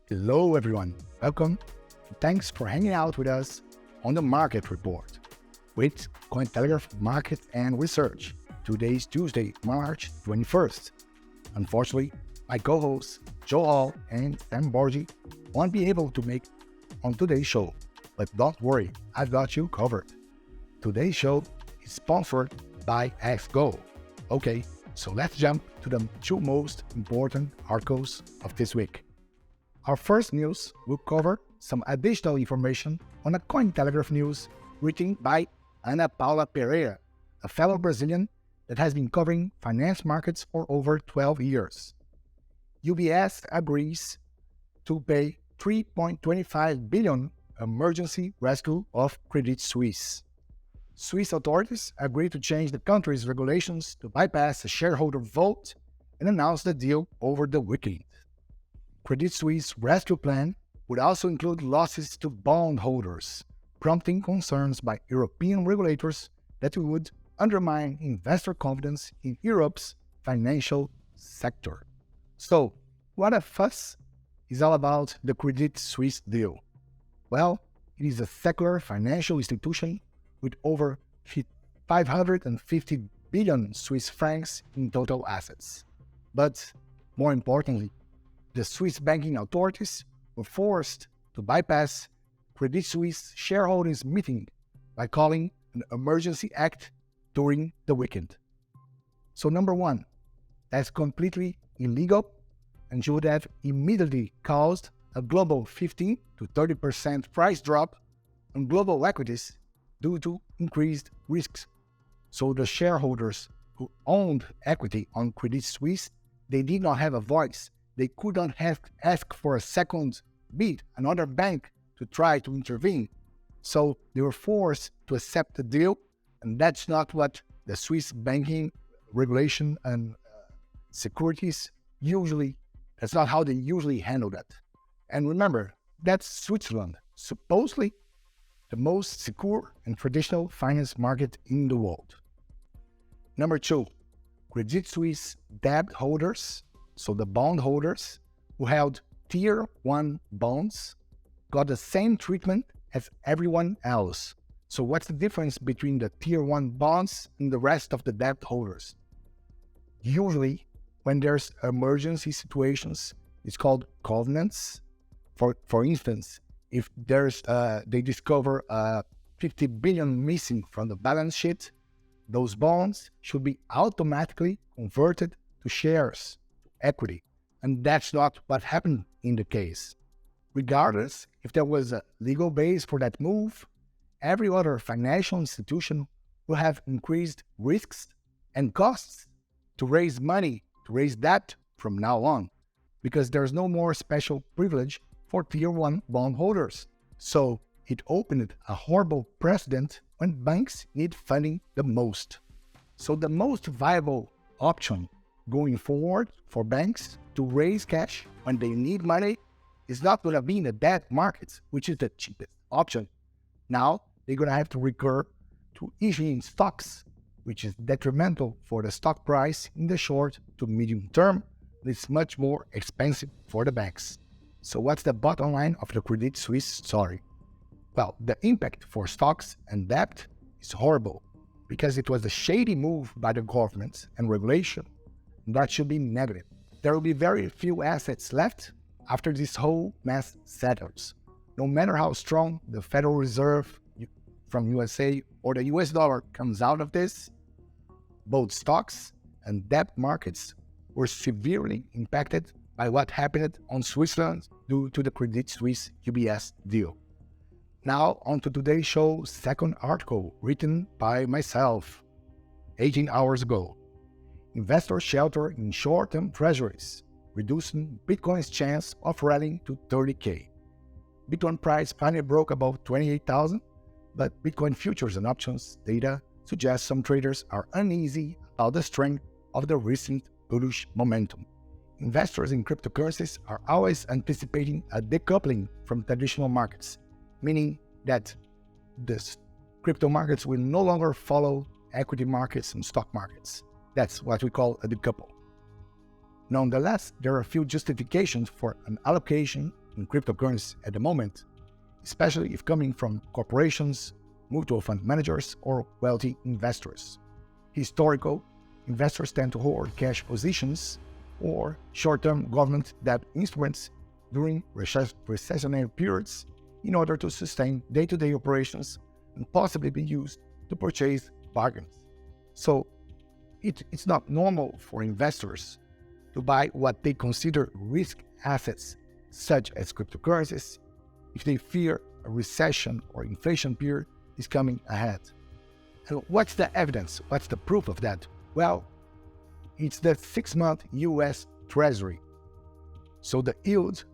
Hello everyone, welcome. Thanks for hanging out with us on the Market Report with Cointelegraph Market and Research. Today's Tuesday, March 21st. Unfortunately, my co-hosts Joe Hall and Sam Borgi won't be able to make on today's show, but don't worry, I've got you covered. Today's show is sponsored by XGO. Okay, so let's jump to the two most important articles of this week. Our first news will cover some additional information on a Cointelegraph news written by Ana Paula Pereira, a fellow Brazilian that has been covering finance markets for over 12 years. UBS agrees to pay $3.25 billion emergency rescue of Credit Suisse. Swiss authorities agreed to change the country's regulations to bypass a shareholder vote and announce the deal over the weekend. Credit Suisse rescue plan would also include losses to bondholders, prompting concerns by European regulators that it would undermine investor confidence in Europe's financial sector. So, what a fuss is all about the Credit Suisse deal? Well, it is a secular financial institution with over 550 billion Swiss francs in total assets. But more importantly, the Swiss banking authorities were forced to bypass Credit Suisse shareholders' meeting by calling an emergency act during the weekend. So number one, that's completely illegal and should have immediately caused a global 15 to 30% price drop on global equities due to increased risks. So the shareholders who owned equity on Credit Suisse, they did not have a voice. They could not ask for a second bid, another bank to try to intervene. So they were forced to accept the deal, and that's not what the Swiss banking regulation and securities that's not how they usually handle that. And remember, that's Switzerland, supposedly the most secure and traditional finance market in the world. Number two, Credit Suisse debt holders, so the bondholders who held Tier 1 bonds, got the same treatment as everyone else. So what's the difference between the Tier 1 bonds and the rest of the debt holders? Usually, when there's emergency situations, it's called covenants. For instance, if they discover 50 billion missing from the balance sheet, those bonds should be automatically converted to shares, equity, and that's not what happened in the case. Regardless if there was a legal base for that move, every other financial institution will have increased risks and costs to raise money, to raise debt from now on, because there's no more special privilege for Tier 1 bondholders. So it opened a horrible precedent when banks need funding the most. So the most viable option going forward for banks to raise cash when they need money is not going to be in the debt markets, which is the cheapest option. Now they're going to have to recur to issuing stocks, which is detrimental for the stock price in the short to medium term. It's much more expensive for the banks. So what's the bottom line of the Credit Suisse story? Well, the impact for stocks and debt is horrible because it was a shady move by the government and regulation. That should be negative. There will be very few assets left after this whole mess settles. No matter how strong the Federal Reserve from USA or the US dollar comes out of this, both stocks and debt markets were severely impacted by what happened on Switzerland due to the Credit Suisse UBS deal. Now on to today's show's second article written by myself 18 hours ago. Investors shelter in short-term treasuries, reducing Bitcoin's chance of rallying to 30K. Bitcoin price finally broke above 28,000, but Bitcoin futures and options data suggests some traders are uneasy about the strength of the recent bullish momentum. Investors in cryptocurrencies are always anticipating a decoupling from traditional markets, meaning that the crypto markets will no longer follow equity markets and stock markets. That's what we call a decouple. Nonetheless, there are a few justifications for an allocation in cryptocurrency at the moment, especially if coming from corporations, mutual fund managers, or wealthy investors. Historical investors tend to hold cash positions or short-term government debt instruments during recessionary periods in order to sustain day-to-day operations and possibly be used to purchase bargains. So it's not normal for investors to buy what they consider risk assets, such as cryptocurrencies, if they fear a recession or inflation period is coming ahead. And what's the evidence? What's the proof of that? Well, it's the 6-month US Treasury. So the yield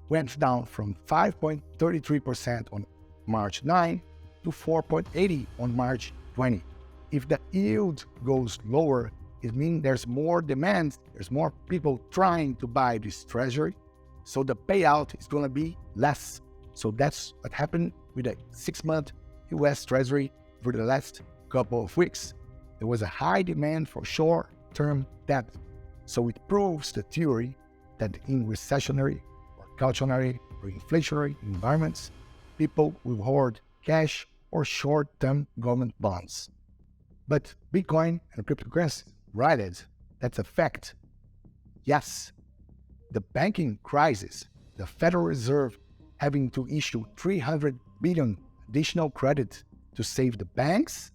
went down from 5.33% on March 9 to 4.80 on March 20. If the yield goes lower, it means there's more demand, there's more people trying to buy this treasury, so the payout is going to be less. So that's what happened with the 6-month US Treasury for the last couple of weeks. There was a high demand for short-term debt. So it proves the theory that in recessionary or cautionary or inflationary environments, people will hoard cash or short-term government bonds. But Bitcoin and cryptocurrency, right? That's a fact. Yes, the banking crisis, the Federal Reserve having to issue 300 billion additional credit to save the banks,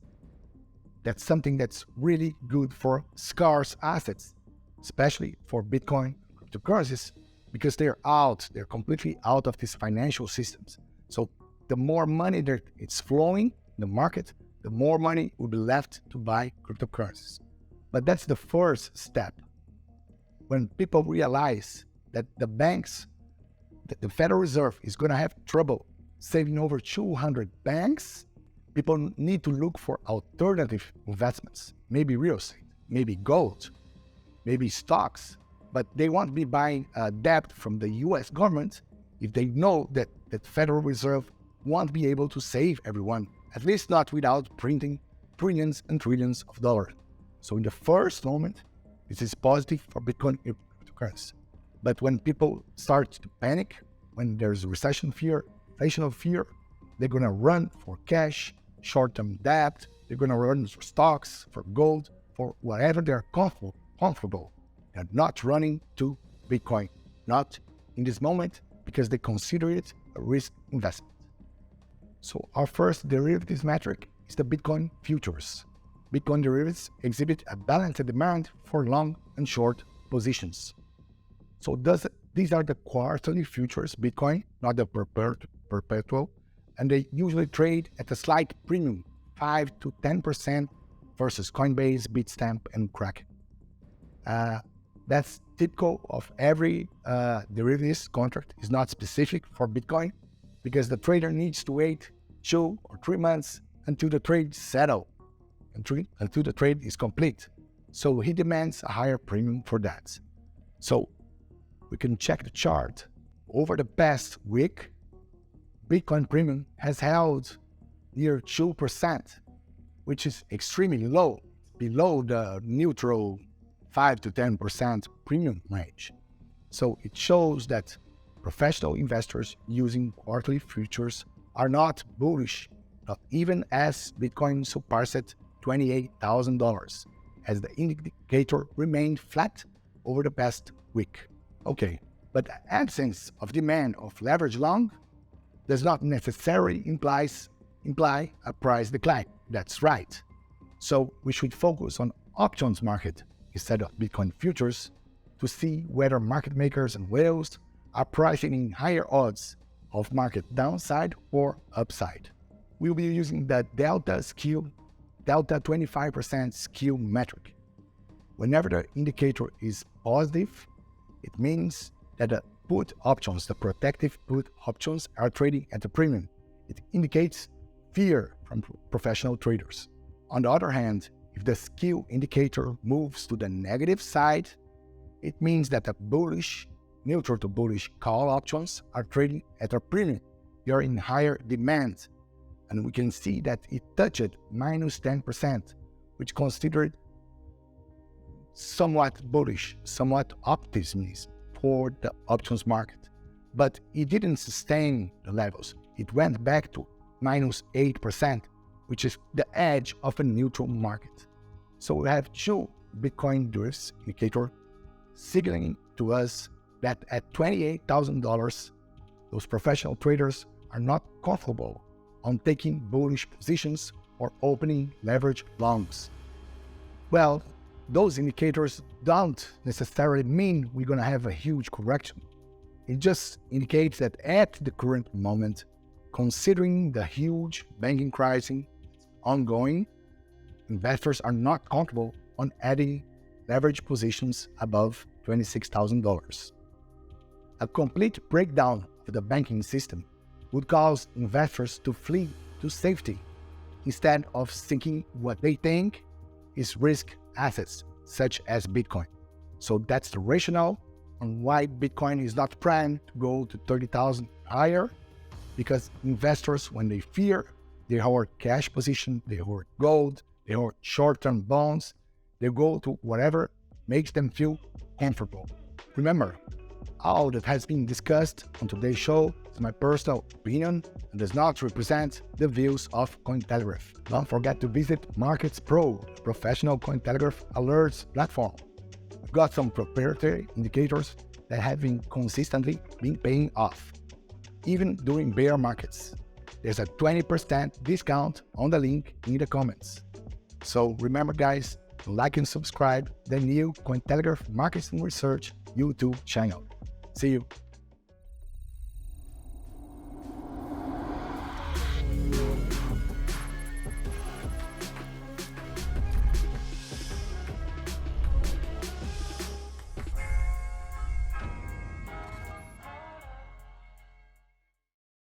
that's something that's really good for scarce assets, especially for Bitcoin and cryptocurrencies, because they're completely out of these financial systems. So the more money that it's flowing in the market, the more money will be left to buy cryptocurrencies. But that's the first step. When people realize that the banks, that the Federal Reserve is going to have trouble saving over 200 banks, people need to look for alternative investments, maybe real estate, maybe gold, maybe stocks, but they won't be buying debt from the US government if they know that the Federal Reserve won't be able to save everyone, at least not without printing trillions and trillions of dollars. So in the first moment, this is positive for Bitcoin and cryptocurrency. But when people start to panic, when there's recession fear, inflation fear, they're going to run for cash, short-term debt, they're going to run for stocks, for gold, for whatever they're comfortable. They're not running to Bitcoin, not in this moment, because they consider it a risk investment. So our first derivatives metric is the Bitcoin futures. Bitcoin derivatives exhibit a balanced demand for long and short positions. So these are the quarterly futures Bitcoin, not the perpetual, and they usually trade at a slight premium, 5 to 10% versus Coinbase, Bitstamp, and Kraken. That's typical of every derivatives contract. It's not specific for Bitcoin because the trader needs to wait 2 or 3 months until the trade settles, until the trade is complete. So he demands a higher premium for that. So we can check the chart. Over the past week, Bitcoin premium has held near 2%, which is extremely low, below the neutral 5 to 10% premium range. So it shows that professional investors using quarterly futures are not bullish, not even as Bitcoin surpassed $28,000, as the indicator remained flat over the past week. Okay, but the absence of demand of leverage long does not necessarily imply a price decline. That's right. So we should focus on options market instead of Bitcoin futures to see whether market makers and whales are pricing in higher odds of market downside or upside. We'll be using the delta 25% skew metric. Whenever the indicator is positive, it means that the put options, the protective put options, are trading at a premium. It indicates fear from professional traders. On the other hand, if the skew indicator moves to the negative side, it means that the bullish, neutral to bullish call options are trading at a premium. They are in higher demand. And we can see that it touched minus 10%, which considered somewhat bullish, somewhat optimism for the options market. but it didn't sustain the levels. It went back to minus 8%, which is the edge of a neutral market. So we have two Bitcoin drifts indicator signaling to us that at $28,000, those professional traders are not comfortable on taking bullish positions or opening leverage longs. Well, those indicators don't necessarily mean we're going to have a huge correction. It just indicates that at the current moment, considering the huge banking crisis ongoing, investors are not comfortable on adding leverage positions above $26,000. A complete breakdown of the banking system would cause investors to flee to safety instead of seeking what they think is risk assets, such as Bitcoin. So that's the rationale on why Bitcoin is not primed to go to 30,000 higher, because investors, when they fear, they hold cash position, they hold gold, they hold short-term bonds, they go to whatever makes them feel comfortable. Remember, all that has been discussed on today's show is my personal opinion and does not represent the views of Cointelegraph. Don't forget to visit Markets Pro, the professional Cointelegraph alerts platform. We've got some proprietary indicators that have consistently been paying off, even during bear markets. There's a 20% discount on the link in the comments. So remember, guys, to like and subscribe the new Cointelegraph Markets and Research YouTube channel. See you.